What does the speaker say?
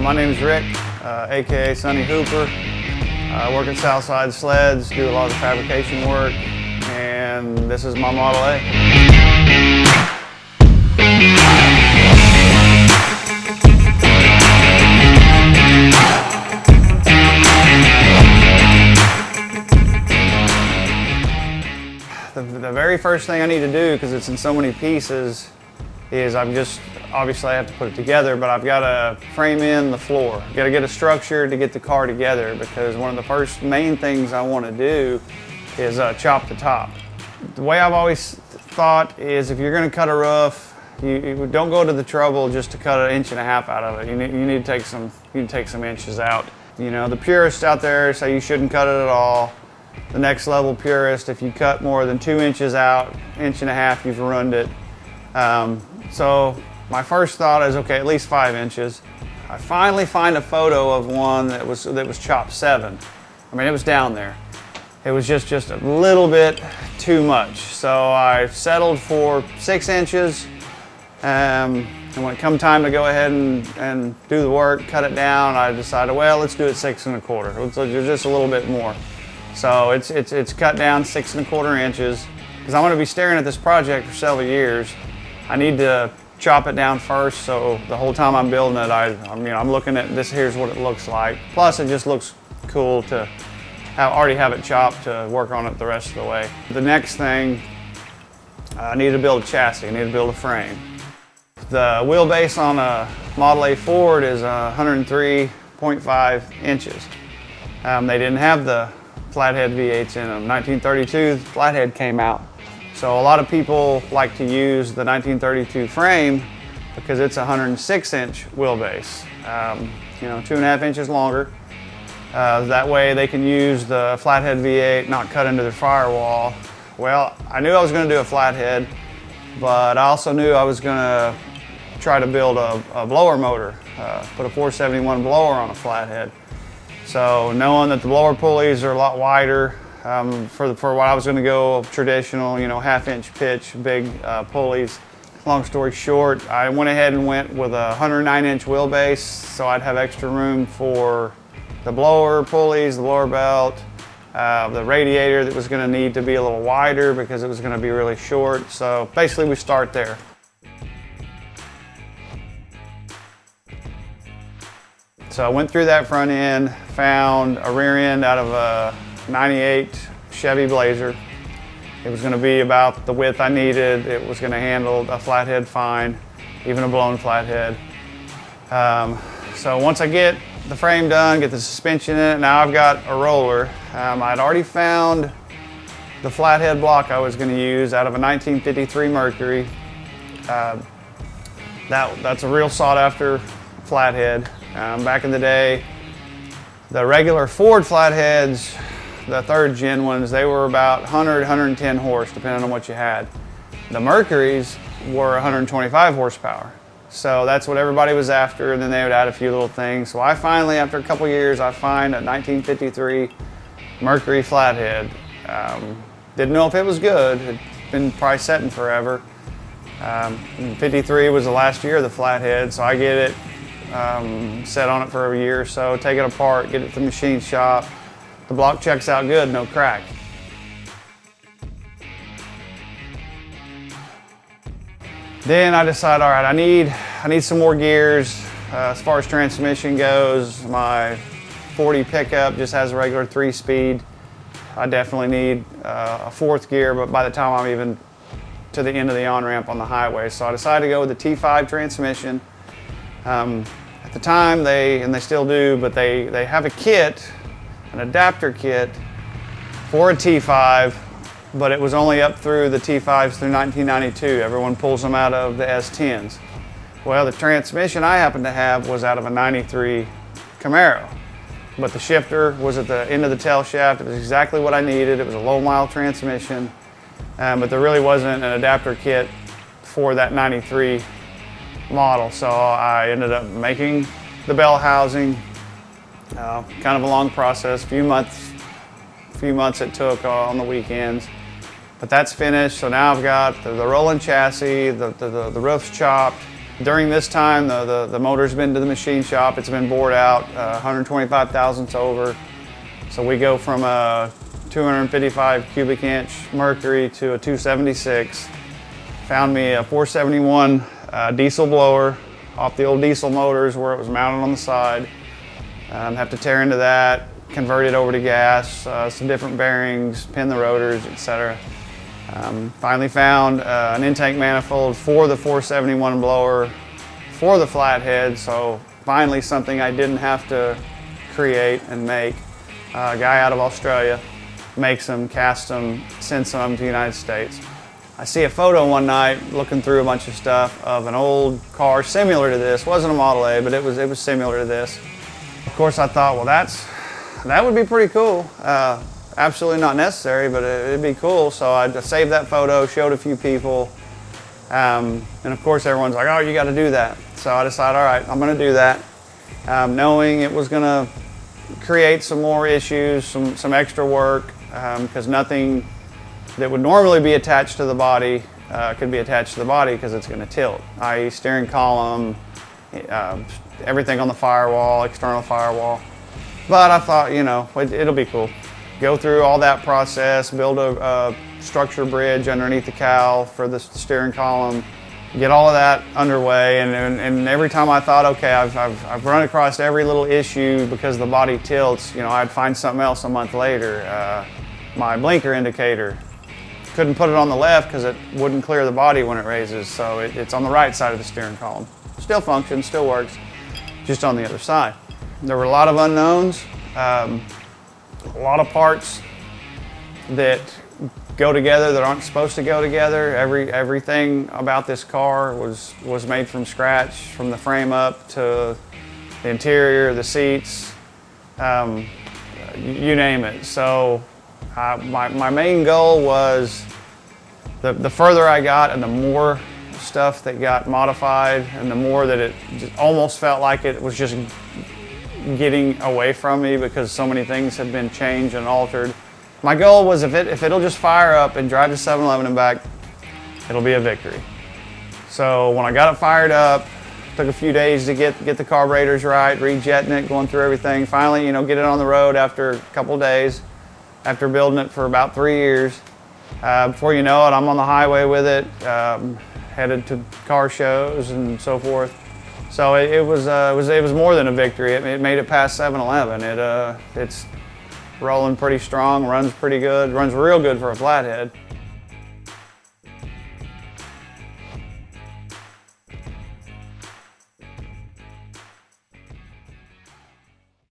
My name's Rick, aka Sonny Hooper. I work at Southside Sleds, do a lot of the fabrication work, and this is my Model A. The very first thing I need to do, because it's in so many pieces, is obviously I have to put it together, but I've got to frame in the floor. I've got to get a structure to get the car together, because one of the first main things I want to do is chop the top. The way I've always thought is if you're going to cut a roof, you don't go to the trouble just to cut 1.5 inches out of it. You need to take some inches out. You know, the purists out there say you shouldn't cut it at all. The next level purist, if you cut more than 2 inches out, 1.5 inches, you've ruined it. So my first thought is, okay, at least 5 inches. I finally find a photo of one that was chopped 7. I mean, it was down there. It was just a little bit too much. So I settled for 6 inches. And when it come time to go ahead and do the work, cut it down, I decided, well, let's do it 6 1/4. Let's do just a little bit more. So it's cut down 6 1/4 inches. Because I'm going to be staring at this project for several years. I need to chop it down first, so the whole time I'm building it, I'm looking at this. Here's what it looks like. Plus, it just looks cool to already have it chopped to work on it the rest of the way. The next thing, I need to build a chassis. I need to build a frame. The wheelbase on a Model A Ford is 103.5 inches. They didn't have the flathead V8s in them. 1932 flathead came out. So a lot of people like to use the 1932 frame because it's a 106-inch wheelbase, 2.5 inches longer. That way they can use the flathead V8, not cut into the firewall. Well, I knew I was going to do a flathead, but I also knew I was going to try to build a blower motor, put a 471 blower on a flathead. So knowing that the blower pulleys are a lot wider, for what I was going to go traditional, 1/2 inch pitch, big pulleys. Long story short, I went ahead and went with a 109-inch wheelbase, so I'd have extra room for the blower pulleys, the blower belt, the radiator that was going to need to be a little wider because it was going to be really short. So basically we start there. So I went through that front end, found a rear end out of a 98 Chevy Blazer. It was going to be about the width I needed. It was going to handle a flathead fine, even a blown flathead. So once I get the frame done, get the suspension in it, now I've got a roller. I'd already found the flathead block I was going to use out of a 1953 Mercury. That's a real sought after flathead. Back in the day, the regular Ford flatheads, the 3rd gen ones, they were about 100, 110 horse, depending on what you had. The Mercuries were 125 horsepower. So that's what everybody was after, and then they would add a few little things. So I finally, after a couple years, I find a 1953 Mercury flathead. Didn't know if it was good. It'd been probably setting forever. 53 was the last year of the flathead, so I get it, set on it for a year or so, take it apart, get it to the machine shop. The block checks out good, no crack. Then I decide, all right, I need some more gears. As far as transmission goes, my 40 pickup just has a regular 3-speed. I definitely need a 4th gear, but by the time I'm even to the end of the on-ramp on the highway. So I decided to go with the T5 transmission. At the time, and they still do, but they have a kit, an adapter kit for a T5, but it was only up through the T5s through 1992. Everyone pulls them out of the S10s. Well, the transmission I happened to have was out of a 93 Camaro, but the shifter was at the end of the tail shaft. It was exactly what I needed. It was a low mile transmission, but there really wasn't an adapter kit for that 93 model. So I ended up making the bell housing. Kind of a long process, few months it took on the weekends, but that's finished. So now I've got the rolling chassis, the roof's chopped, During this time, the motor's been to the machine shop. It's been bored out, 125 thousandths over. So we go from a 255 cubic inch Mercury to a 276. Found me a 471 diesel blower off the old diesel motors where it was mounted on the side. Have to tear into that, convert it over to gas, some different bearings, pin the rotors, etc. Finally found an intake manifold for the 471 blower for the flathead, so finally something I didn't have to create and make. A guy out of Australia makes them, casts them, sends them to the United States. I see a photo one night looking through a bunch of stuff of an old car similar to this. Wasn't a Model A, but it was similar to this. Of course I thought, well that would be pretty cool. Absolutely not necessary, but it'd be cool. So I saved that photo, showed a few people, and of course everyone's like, oh, you got to do that. So I decided, all right, I'm going to do that, knowing it was going to create some more issues, some extra work, because nothing that would normally be attached to the body could be attached to the body because it's going to tilt, i.e. steering column, everything on the firewall, external firewall. But I thought, you know, it'll be cool. Go through all that process, build a structure bridge underneath the cowl for the steering column, get all of that underway, and every time I thought, okay, I've run across every little issue because the body tilts, you know, I'd find something else a month later. My blinker indicator, couldn't put it on the left because it wouldn't clear the body when it raises, so it's on the right side of the steering column. Still functions, still works, just on the other side. There were a lot of unknowns. A lot of parts that go together that aren't supposed to go together. Everything about this car was made from scratch, from the frame up to the interior, the seats, you name it. So my main goal was the further I got and the more stuff that got modified and the more that it just almost felt like it was just getting away from me because so many things had been changed and altered. My goal was if it'll just fire up and drive to 7-Eleven and back, it'll be a victory. So when I got it fired up, took a few days to get the carburetors right, rejetting it, going through everything. Finally, you know, get it on the road after a couple of days, after building it for about 3 years. Before you know it, I'm on the highway with it, headed to car shows and so forth. So it was more than a victory. It made it past 7-Eleven. It's rolling pretty strong, runs pretty good, runs real good for a flathead.